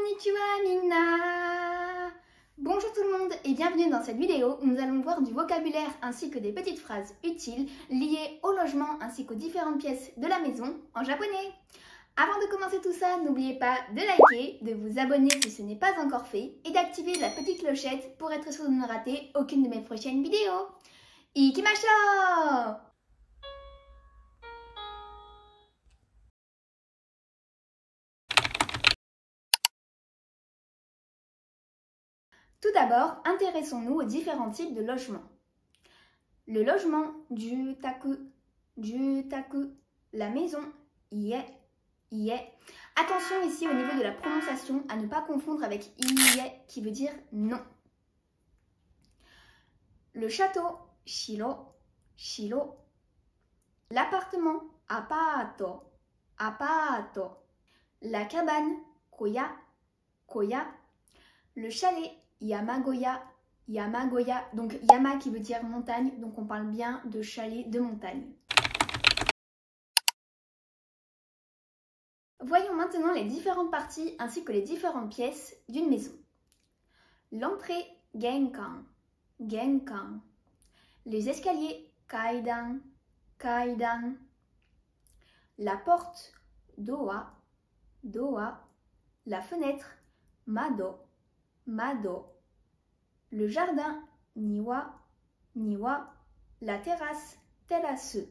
Konnichiwa minna! Bonjour tout le monde et bienvenue dans cette vidéo où nous allons voir du vocabulaire ainsi que des petites phrases utiles liées au logement ainsi qu'aux différentes pièces de la maison en japonais. Avant de commencer tout ça, n'oubliez pas de liker, de vous abonner si ce n'est pas encore fait et d'activer la petite clochette pour être sûr de ne rater aucune de mes prochaines vidéos. Ikimashou! Tout d'abord, intéressons-nous aux différents types de logements. Le logement, jutaku, la maison, ie. Attention ici au niveau de la prononciation à ne pas confondre avec ie qui veut dire non. Le château, shiro. L'appartement, apato. La cabane, koya. Le chalet, Yamagoya. Donc Yama qui veut dire montagne, donc on parle bien de chalet de montagne. Voyons maintenant les différentes parties ainsi que les différentes pièces d'une maison. L'entrée, genkan. Les escaliers, kaidan. La porte, doa. La fenêtre, mado. Le jardin, niwa. La terrasse, terasu.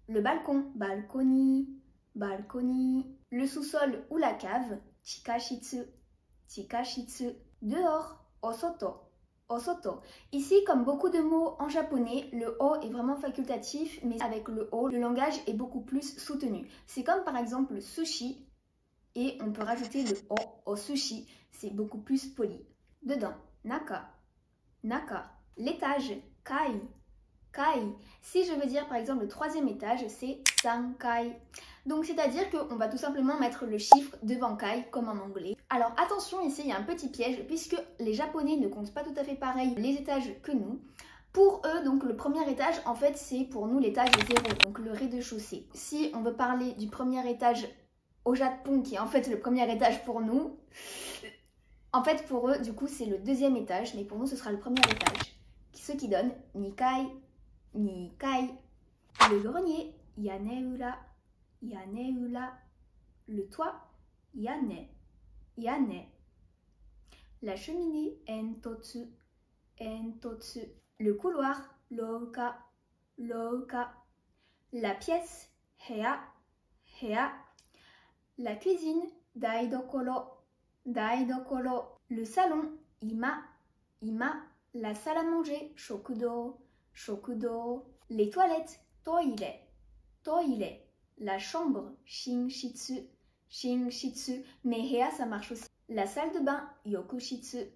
Le balcon, balcony. Le sous-sol ou la cave, chikashitsu. Dehors, osoto. Ici, comme beaucoup de mots en japonais, le o est vraiment facultatif, mais avec le o, le langage est beaucoup plus soutenu. C'est comme par exemple le sushi, et on peut rajouter le o au sushi, c'est beaucoup plus poli. Dedans, naka. L'étage, kai. Si je veux dire par exemple le troisième étage, c'est sankai. Donc c'est-à-dire qu'on va tout simplement mettre le chiffre devant kai comme en anglais. Alors attention, ici il y a un petit piège puisque les japonais ne comptent pas tout à fait pareil les étages que nous. Pour eux, donc le premier étage, en fait c'est pour nous l'étage 0, donc le rez-de-chaussée. Si on veut parler du premier étage au Japon, qui est en fait le premier étage pour nous, en fait pour eux du coup c'est le deuxième étage, mais pour nous ce sera le premier étage. Ce qui donne nikai. Le grenier, yaneura. Le toit, yane. La cheminée, entotsu. Le couloir, rouka. La pièce, heya. La cuisine, daidokoro. Le salon, ima. La salle à manger, shokudo. Les toilettes, toire. La chambre, shinshitsu. Mais heya ça marche aussi. La salle de bain, yokushitsu.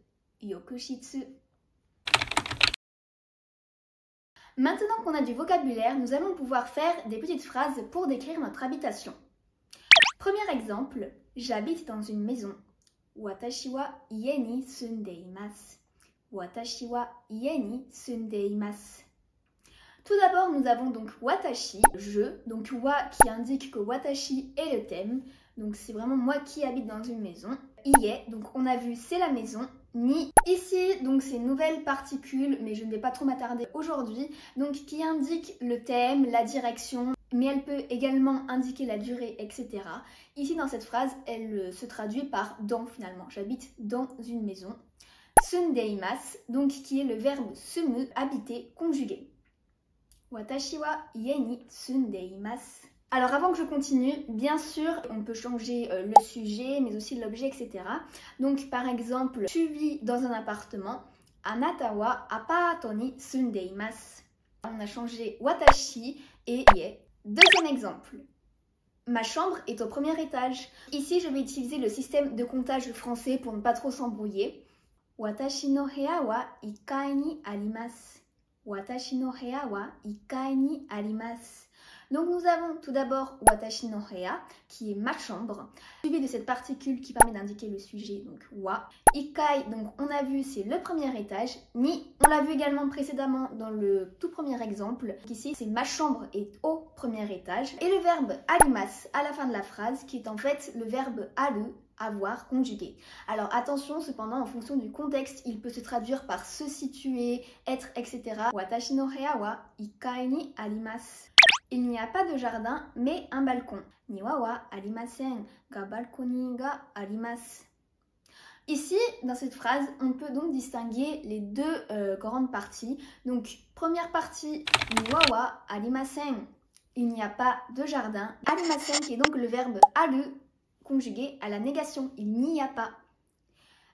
Maintenant qu'on a du vocabulaire, nous allons pouvoir faire des petites phrases pour décrire notre habitation. Premier exemple, j'habite dans une maison. Watashi wa ie ni sundeimasu. Tout d'abord, nous avons donc watashi, je, donc wa qui indique que watashi est le thème, donc c'est vraiment moi qui habite dans une maison. Ie, donc on a vu c'est la maison. Ni, ici, donc c'est une nouvelle particule, mais je ne vais pas trop m'attarder aujourd'hui, donc qui indique le thème, la direction, mais elle peut également indiquer la durée, etc. Ici dans cette phrase, elle se traduit par dans finalement, j'habite dans une maison. Sundeimasu, donc qui est le verbe sumu, habiter, conjugué. Watashi wa ie ni sundeimasu. Alors avant que je continue, bien sûr, on peut changer le sujet, mais aussi l'objet, etc. Donc par exemple, tu vis dans un appartement. Anata wa apato ni sundeimasu. On a changé watashi et ie. Deuxième exemple. Ma chambre est au premier étage. Ici, je vais utiliser le système de comptage français pour ne pas trop s'embrouiller. Watashi no heya wa 1階にあります. Watashi no heya wa 1階にあります. Donc nous avons tout d'abord watashi no heya qui est ma chambre, suivi de cette particule qui permet d'indiquer le sujet, donc wa. Ikai, donc on a vu c'est le premier étage. Ni, on l'a vu également précédemment dans le tout premier exemple. Ici c'est ma chambre est au premier étage. Et le verbe arimasu à la fin de la phrase qui est en fait le verbe aru avoir conjugué. Alors attention cependant, en fonction du contexte, il peut se traduire par se situer, être, etc. Watashi no heya wa ikai ni arimasu. Il n'y a pas de jardin, mais un balcon. Niwa wa arimasen ga balcony ga arimasu. Ici, dans cette phrase, on peut donc distinguer les deux grandes parties. Donc, première partie, niwa wa arimasen. Il n'y a pas de jardin. Arimasen qui est donc le verbe aru conjugué à la négation. Il n'y a pas.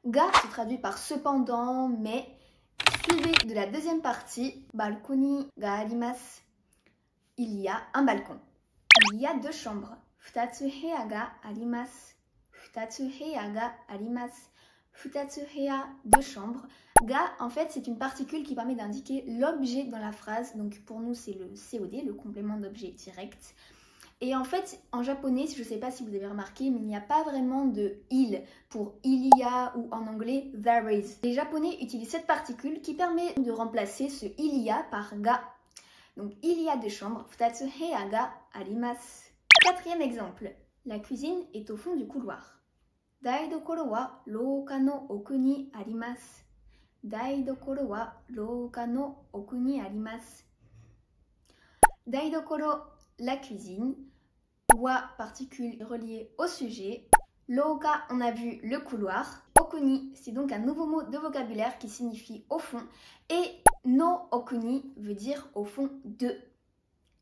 Ga se traduit par cependant, mais, suivi de la deuxième partie, balcony ga arimasu. Il y a un balcon. Il y a deux chambres. Futatsu heya ga arimasu. Futatsu heya ga arimasu. Futatsu heya, deux chambres. Ga, en fait, c'est une particule qui permet d'indiquer l'objet dans la phrase. Donc pour nous, c'est le COD, le complément d'objet direct. Et en fait, en japonais, je ne sais pas si vous avez remarqué, mais il n'y a pas vraiment de il pour il y a ou en anglais there is. Les japonais utilisent cette particule qui permet de remplacer ce il y a par ga. Donc il y a deux chambres. Futatsu heya ga arimasu. Quatrième exemple. La cuisine est au fond du couloir. Daidokoro wa rouka no oku ni arimasu. Daidokoro wa rouka no oku ni arimasu. Daidokoro, la cuisine. Wa, particule reliée au sujet. Rouka, on a vu le couloir. Okuni, c'est donc un nouveau mot de vocabulaire qui signifie au fond. Et no okuni veut dire au fond de.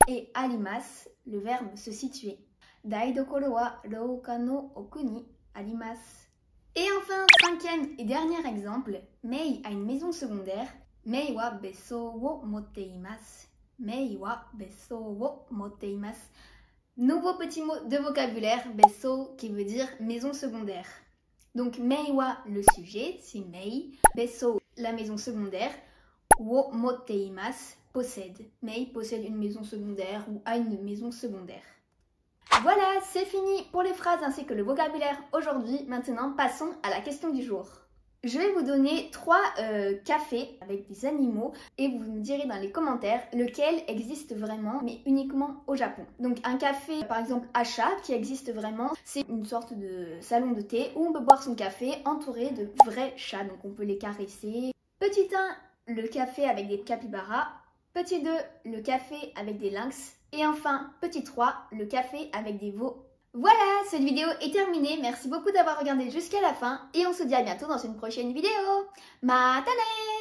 Et arimasu, le verbe se situer. Daidokoro wa rouka no oku ni arimasu. Et enfin, cinquième et dernier exemple, Mei a une maison secondaire. Mei wa bessou wo motte imasu. Mei wa bessou wo motte imasu. Nouveau petit mot de vocabulaire, bessou qui veut dire maison secondaire. Donc Mei wa, le sujet, c'est Mei. Bessou, la maison secondaire. Wo motte imasu, possède. Mei possède une maison secondaire ou a une maison secondaire. Voilà, c'est fini pour les phrases ainsi que le vocabulaire aujourd'hui. Maintenant, passons à la question du jour. Je vais vous donner 3 cafés avec des animaux et vous me direz dans les commentaires lequel existe vraiment mais uniquement au Japon. Donc un café par exemple Acha qui existe vraiment, c'est une sorte de salon de thé où on peut boire son café entouré de vrais chats, donc on peut les caresser. Petit 1, le café avec des capybaras. Petit 2, le café avec des lynx. Et enfin, petit 3, le café avec des veaux. Voilà, cette vidéo est terminée. Merci beaucoup d'avoir regardé jusqu'à la fin. Et on se dit à bientôt dans une prochaine vidéo. Matane!